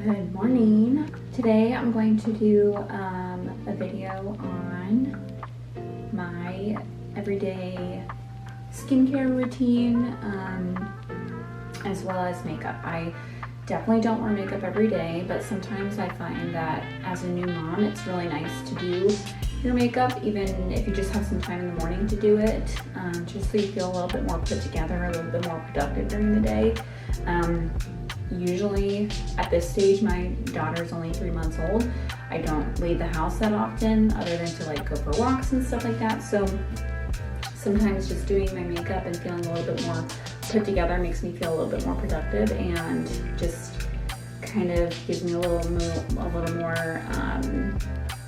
Good morning. Today I'm going to do a video on my everyday skincare routine as well as makeup. I definitely don't wear makeup every day, but sometimes I find that as a new mom it's really nice to do your makeup, even if you just have some time in the morning to do it, just so you feel a little bit more put together, a little bit more productive during the day. Usually at this stage, my daughter's only 3 months old. I don't leave the house that often other than to like go for walks and stuff like that. So sometimes just doing my makeup and feeling a little bit more put together makes me feel a little bit more productive and just kind of gives me a little more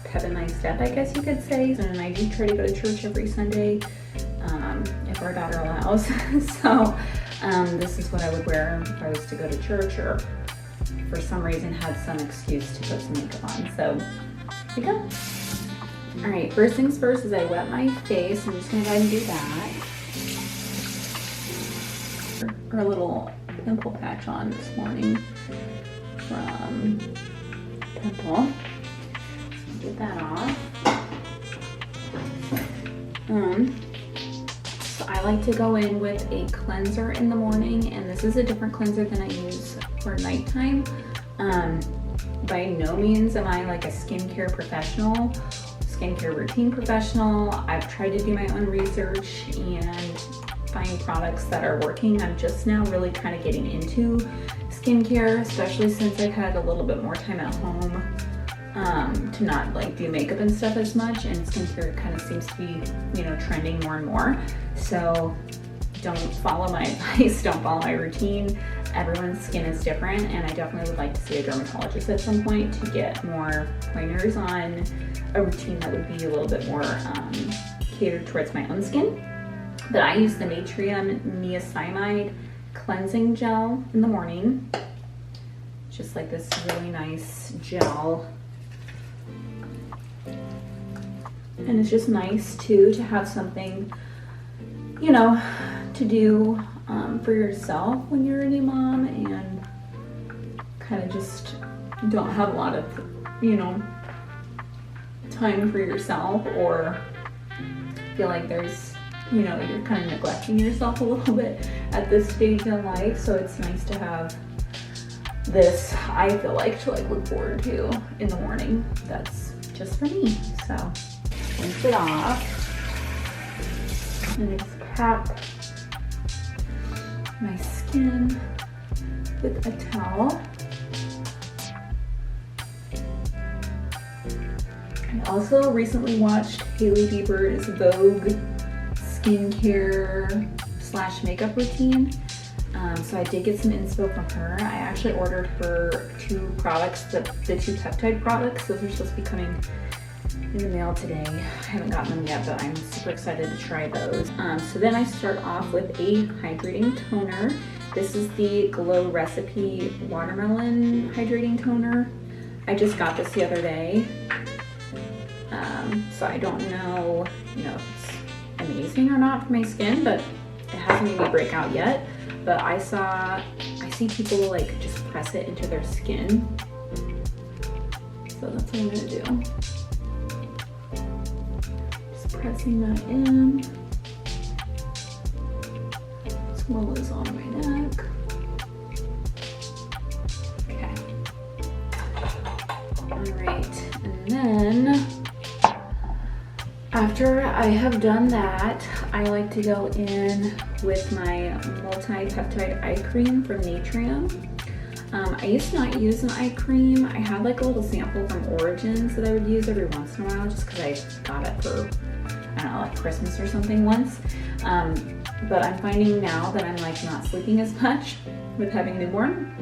pep in my step, I guess you could say. And I do try to go to church every Sunday if our daughter allows. So this is what I would wear if I was to go to church or for some reason had some excuse to put some makeup on. So here we go. All right, first things first is I wet my face. I'm just gonna go ahead and do that. A little pimple patch on this morning from pimple. So get that off. I like to go in with a cleanser in the morning, and this is a different cleanser than I use for nighttime. By no means am I like a skincare routine professional. I've tried to do my own research and find products that are working. I'm just now really kind of getting into skincare, especially since I've had a little bit more time at home to not like do makeup and stuff as much, and skincare kind of seems to be, you know, trending more and more. So don't follow my advice, don't follow my routine. Everyone's skin is different, and I definitely would like to see a dermatologist at some point to get more pointers on a routine that would be a little bit more catered towards my own skin. But I use the Natrium Niacinamide Cleansing Gel in the morning. Just like this really nice gel. And it's just nice too to have something, you know, to do for yourself when you're a new mom and kind of just don't have a lot of, you know, time for yourself, or feel like there's, you know, you're kind of neglecting yourself a little bit at this stage in life. So it's nice to have this, I feel like, to like look forward to in the morning. That's just for me. So rinse it off and just pat my skin with a towel. I also recently watched Hailey Bieber's Vogue skincare / makeup routine. So I did get some inspo from her. I actually ordered her 2 products, the 2 peptide products. Those are supposed to be coming in the mail today. I haven't gotten them yet, but I'm super excited to try those. So then I start off with a hydrating toner. This is the Glow Recipe Watermelon Hydrating Toner. I just got this the other day. So I don't know, you know, if it's amazing or not for my skin, but it hasn't made me break out yet. But I see people like just press it into their skin. So that's what I'm gonna do. Just pressing that in, as well as on my neck. Okay. All right, and then after I have done that, I like to go in with my multi-peptide eye cream from Natrium. I used to not use an eye cream. I had like a little sample from Origins that I would use every once in a while just because I got it for, I don't know, like Christmas or something once. But I'm finding now that I'm like not sleeping as much with having a newborn.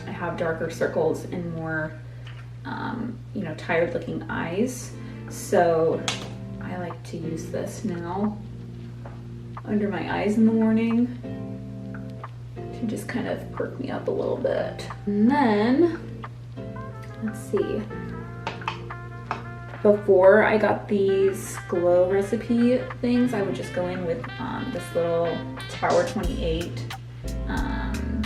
I have darker circles and more, you know, tired looking eyes. So I like to use this now under my eyes in the morning to just kind of perk me up a little bit. And then, let's see, before I got these Glow Recipe things, I would just go in with this little Tower 28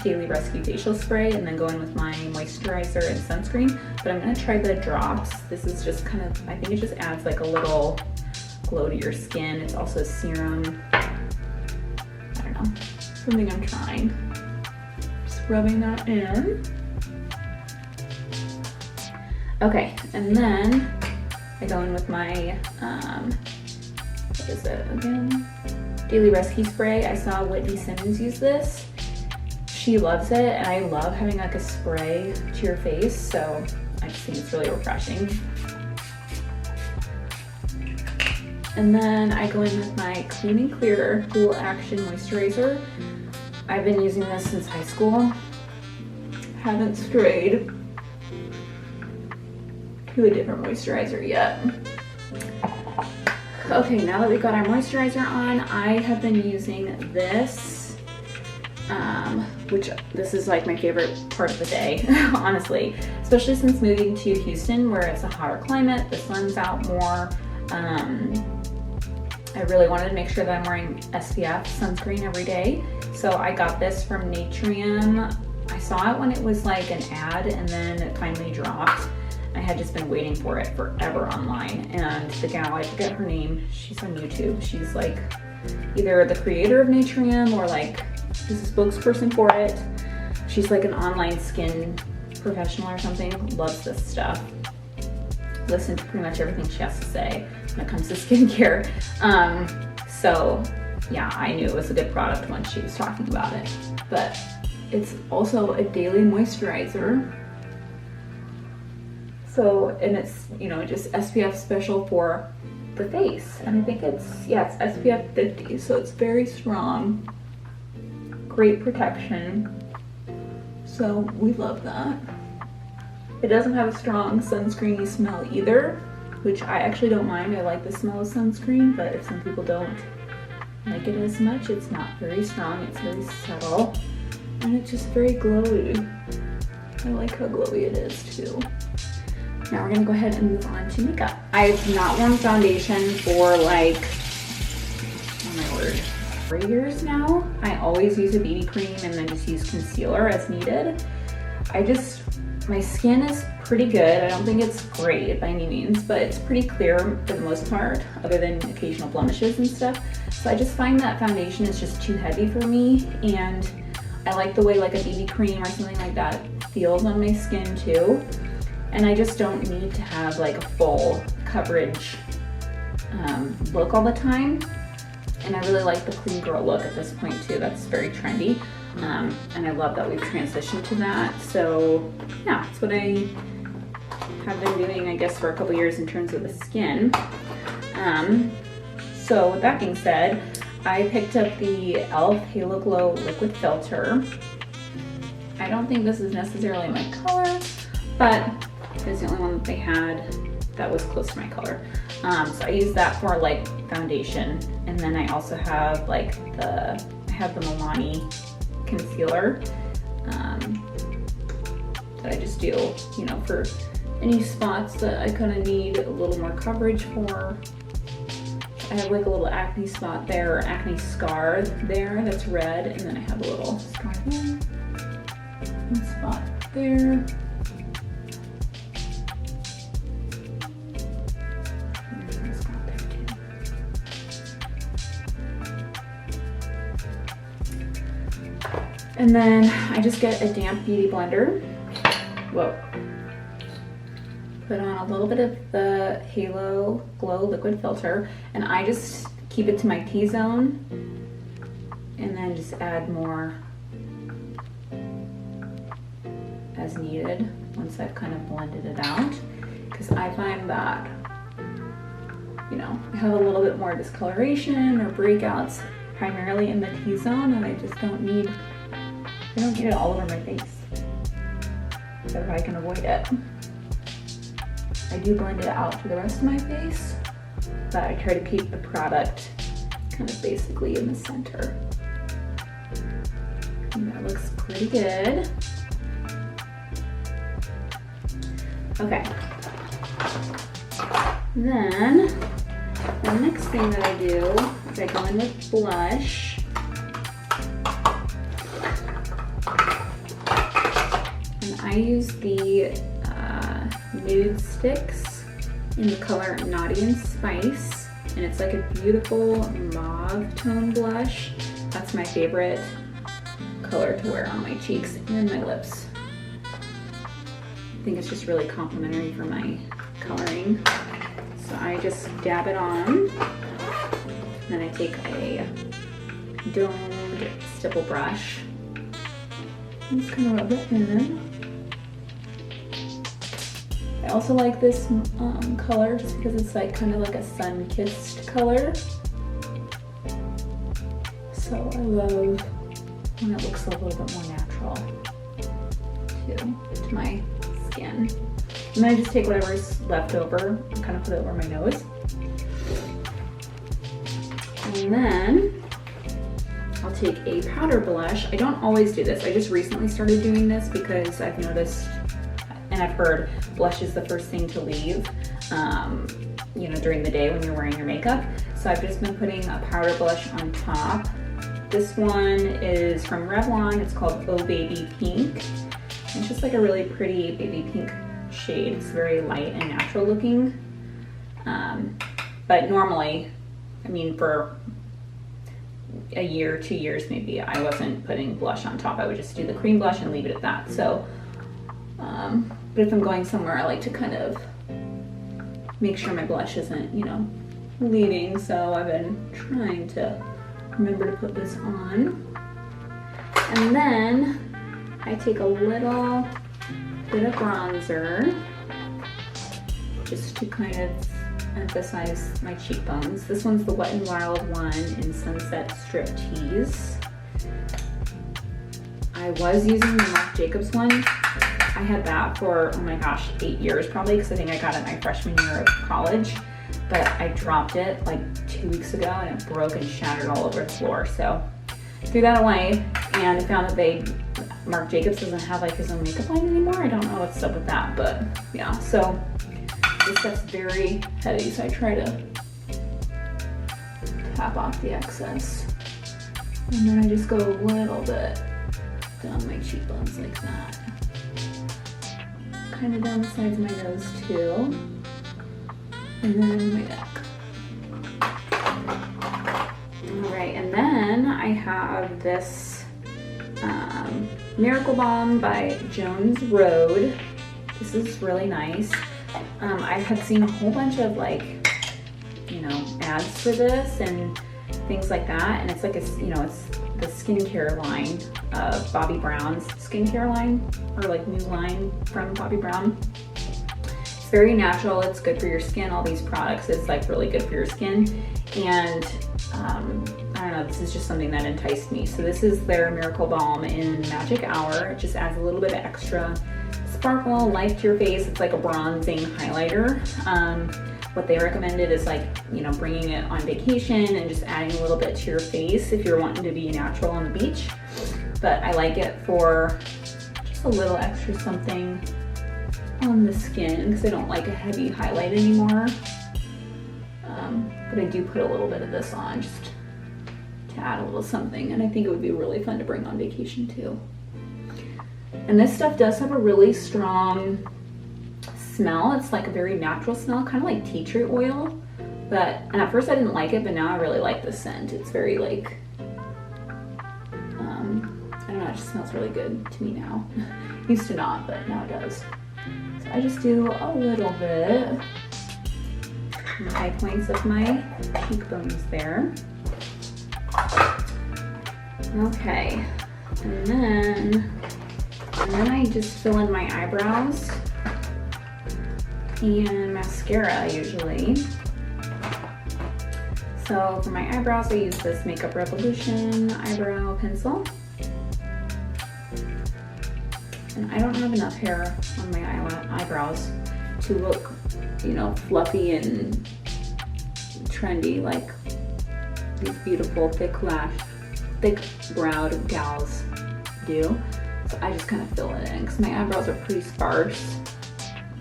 Daily Rescue Facial Spray and then go in with my moisturizer and sunscreen. But I'm gonna try the drops. This is just kind of, I think it just adds like a little glow to your skin. It's also a serum. I don't know, something I'm trying. Just rubbing that in. Okay, and then I go in with my, what is it again? Daily Rescue Spray. I saw Whitney Simmons use this. She loves it, and I love having like a spray to your face, so I just think it's really refreshing. And then I go in with my Clean and Clear Dual Action Moisturizer. I've been using this since high school. Haven't strayed to a different moisturizer yet. Okay, now that we've got our moisturizer on, I have been using this, which this is like my favorite part of the day, honestly, especially since moving to Houston where it's a hotter climate, the sun's out more. I really wanted to make sure that I'm wearing SPF sunscreen every day. So I got this from Natrium. I saw it when it was like an ad and then it finally dropped. I had just been waiting for it forever online, and the gal, I forget her name, she's on YouTube. She's like either the creator of Natrium or like is a spokesperson for it. She's like an online skin professional or something. Loves this stuff. Listen to pretty much everything she has to say when it comes to skincare. So yeah, I knew it was a good product when she was talking about it. But it's also a daily moisturizer. So, and it's, you know, just SPF special for the face. And I think it's, yeah, it's SPF 50, so it's very strong. Great protection. So we love that. It doesn't have a strong sunscreeny smell either, which I actually don't mind. I like the smell of sunscreen, but if some people don't like it as much, it's not very strong. It's very subtle, and it's just very glowy. I like how glowy it is too. Now we're gonna go ahead and move on to makeup. I've not worn foundation for like, oh my word, 3 years now. I always use a BB cream and then just use concealer as needed. My skin is pretty good. I don't think it's great by any means, but it's pretty clear for the most part, other than occasional blemishes and stuff. So I just find that foundation is just too heavy for me, and I like the way like a BB cream or something like that feels on my skin too. And I just don't need to have like a full coverage look all the time. And I really like the clean girl look at this point too. That's very trendy. And I love that we've transitioned to that. So yeah, that's what I have been doing, I guess, for a couple years in terms of the skin. So with that being said, I picked up the e.l.f. Halo Glow Liquid Filter. I don't think this is necessarily my color, but it's the only one that they had that was close to my color. So I use that for like foundation, and then I also have like I have the Milani concealer that I just do, you know, for any spots that I kind of need a little more coverage for. I have like a little acne spot there, or acne scar there that's red, and then I have a little scar there, and spot there. And then I just get a damp beauty blender. Whoa. Put on a little bit of the Halo Glow Liquid Filter, and I just keep it to my T-zone, and then just add more as needed once I've kind of blended it out. Because I find that, you know, I have a little bit more discoloration or breakouts primarily in the T-zone, and I just don't need it all over my face, so if I can avoid it. I do blend it out for the rest of my face, but I try to keep the product kind of basically in the center. And that looks pretty good. Okay. Then, the next thing that I do is I go in with blush. And I use the Nude Sticks in the color Naughty and Spice. And it's like a beautiful mauve tone blush. That's my favorite color to wear on my cheeks and my lips. I think it's just really complimentary for my coloring. So I just dab it on. Then I take a domed stipple brush. I'm just gonna rub it in. I also like this color just because it's like kind of like a sun-kissed color. So I love when it looks a little bit more natural too to my skin. And then I just take whatever's left over and kind of put it over my nose. And then I'll take a powder blush. I don't always do this. I just recently started doing this because I've noticed and I've heard blush is the first thing to leave, you know, during the day when you're wearing your makeup. So I've just been putting a powder blush on top. This one is from Revlon. It's called Oh Baby Pink. It's just like a really pretty baby pink shade. It's very light and natural looking. But normally, I mean, for a year, 2 years maybe, I wasn't putting blush on top. I would just do the cream blush and leave it at that. So, but if I'm going somewhere, I like to kind of make sure my blush isn't, you know, leaving. So I've been trying to remember to put this on. And then I take a little bit of bronzer just to kind of emphasize my cheekbones. This one's the Wet n Wild one in Sunset Strip Tease. I was using the Marc Jacobs one. I had that for, oh my gosh, 8 years probably, because I think I got it my freshman year of college. But I dropped it like 2 weeks ago and it broke and shattered all over the floor. So I threw that away and found that Marc Jacobs doesn't have like his own makeup line anymore. I don't know what's up with that, but yeah. So this stuff's very heavy, so I try to tap off the excess. And then I just go a little bit down my cheekbones like that. Kind of down the sides of my nose too. And then my neck. All right, and then I have this Miracle Balm by Jones Road. This is really nice. I had seen a whole bunch of like, you know, ads for this and things like that. And it's like a, you know, it's the skincare line of Bobbi Brown's skincare line, or like new line from Bobbi Brown. It's very natural. It's good for your skin. All these products, it's like really good for your skin. And I don't know, this is just something that enticed me. So this is their Miracle Balm in Magic Hour. It just adds a little bit of extra sparkle, life to your face. It's like a bronzing highlighter. What they recommended is like, you know, bringing it on vacation and just adding a little bit to your face if you're wanting to be natural on the beach. But I like it for just a little extra something on the skin because I don't like a heavy highlight anymore. But I do put a little bit of this on just to add a little something, and I think it would be really fun to bring on vacation too. And this stuff does have a really strong smell. It's like a very natural smell, kind of like tea tree oil. And at first I didn't like it, but now I really like the scent. It's very like, I don't know, it just smells really good to me now. Used to not, but now it does. So I just do a little bit on the high points of my cheekbones there. Okay, and then I just fill in my eyebrows and mascara usually. So for my eyebrows, I use this Makeup Revolution eyebrow pencil. And I don't have enough hair on my eyebrows to look, you know, fluffy and trendy like these beautiful thick browed gals do. So I just kind of fill it in because my eyebrows are pretty sparse.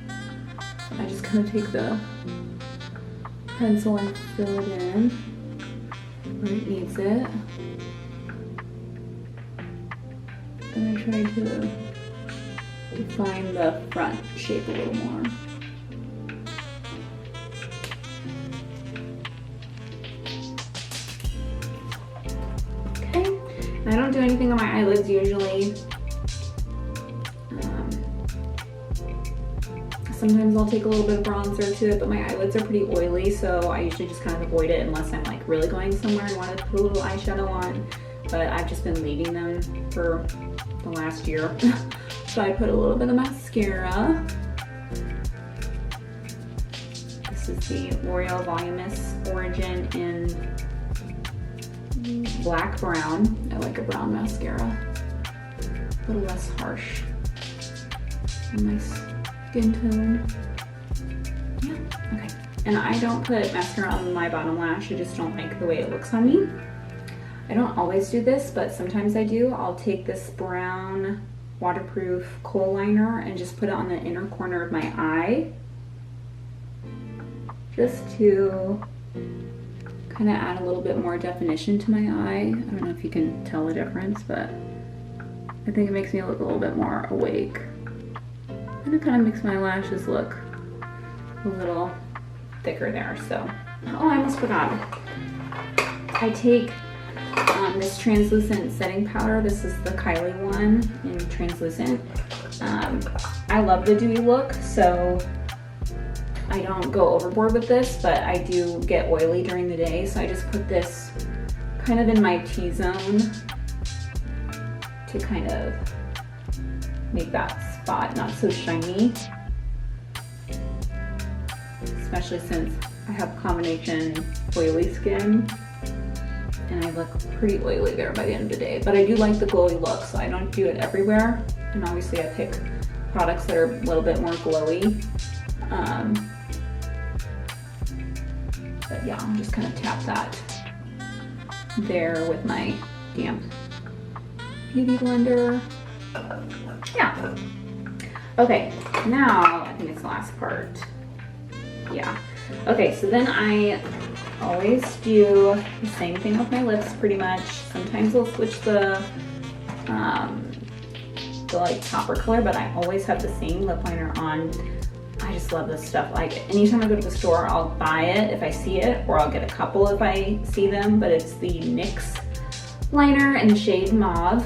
I just kind of take the pencil and fill it in where it needs it. And I try to define the front shape a little more. Okay, I don't do anything on my eyelids usually. Sometimes I'll take a little bit of bronzer to it, but my eyelids are pretty oily, so I usually just kind of avoid it unless I'm like really going somewhere and want to put a little eyeshadow on. But I've just been leaving them for the last year. So I put a little bit of mascara. This is the L'Oreal Voluminous Origin in black brown. I like a brown mascara. A little less harsh. A nice skin tone. Yeah, okay. And I don't put mascara on my bottom lash. I just don't like the way it looks on me. I don't always do this, but sometimes I do. I'll take this brown waterproof kohl liner and just put it on the inner corner of my eye, just to kind of add a little bit more definition to my eye. I don't know if you can tell the difference, but I think it makes me look a little bit more awake. And it kind of makes my lashes look a little thicker there. So, oh, I almost forgot. I take this translucent setting powder. This is the Kylie one in translucent. I love the dewy look, so I don't go overboard with this, but I do get oily during the day, so I just put this kind of in my T-zone to kind of make that spot not so shiny, especially since I have combination oily skin and I look pretty oily there by the end of the day. But I do like the glowy look, so I don't do it everywhere, and obviously I pick products that are a little bit more glowy. But yeah, I'll just kind of tap that there with my damp beauty blender. Yeah. Okay, now I think it's the last part. Yeah. Okay, so then I always do the same thing with my lips pretty much. Sometimes I'll switch the like topper color, but I always have the same lip liner on. I just love this stuff. Like anytime I go to the store, I'll buy it if I see it, or I'll get a couple if I see them, but it's the NYX liner in the shade Mauve.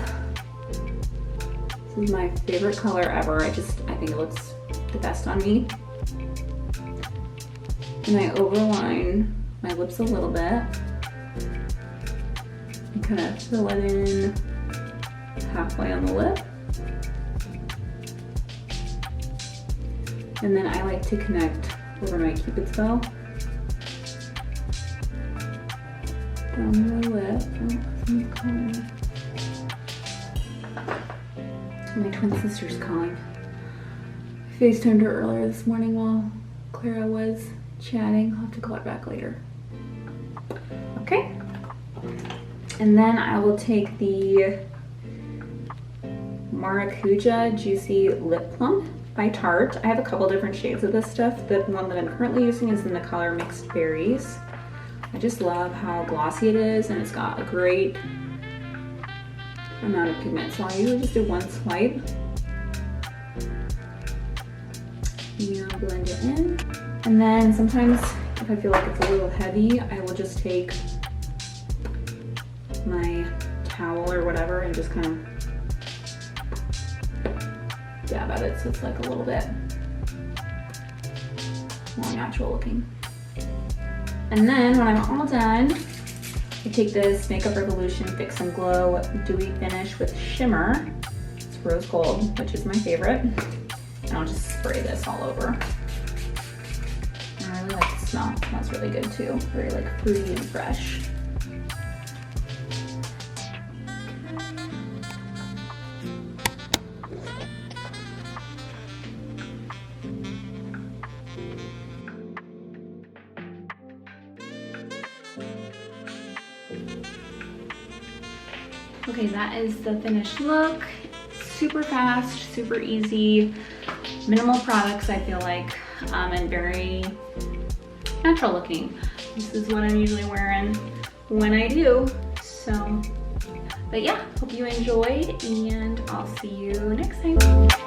This is my favorite color ever. I think it looks the best on me. And I overline my lips a little bit and kind of fill it in halfway on the lip. And then I like to connect over my Cupid's bow down the lip. Oh, someone's calling me. My twin sister's calling. I FaceTimed her earlier this morning while Clara was chatting. I'll have to call her back later. Okay. And then I will take the Maracuja Juicy Lip Plump by Tarte. I have a couple different shades of this stuff. The one that I'm currently using is in the color Mixed Berries. I just love how glossy it is, and it's got a great amount of pigment. So I usually just do one swipe and blend it in. And then sometimes if I feel like it's a little heavy, I will just take my towel or whatever and just kind of dab at it so it's like a little bit more natural looking. And then when I'm all done, I take this Makeup Revolution Fix and Glow Dewy Finish with Shimmer. It's rose gold, which is my favorite. And I'll just spray this all over. And I really like the smell. It smells really good too. Very like fruity and fresh. Okay, that is the finished look. Super fast, super easy, minimal products I feel like, and very natural looking. This is what I'm usually wearing when I do. So, but yeah, hope you enjoyed, and I'll see you next time.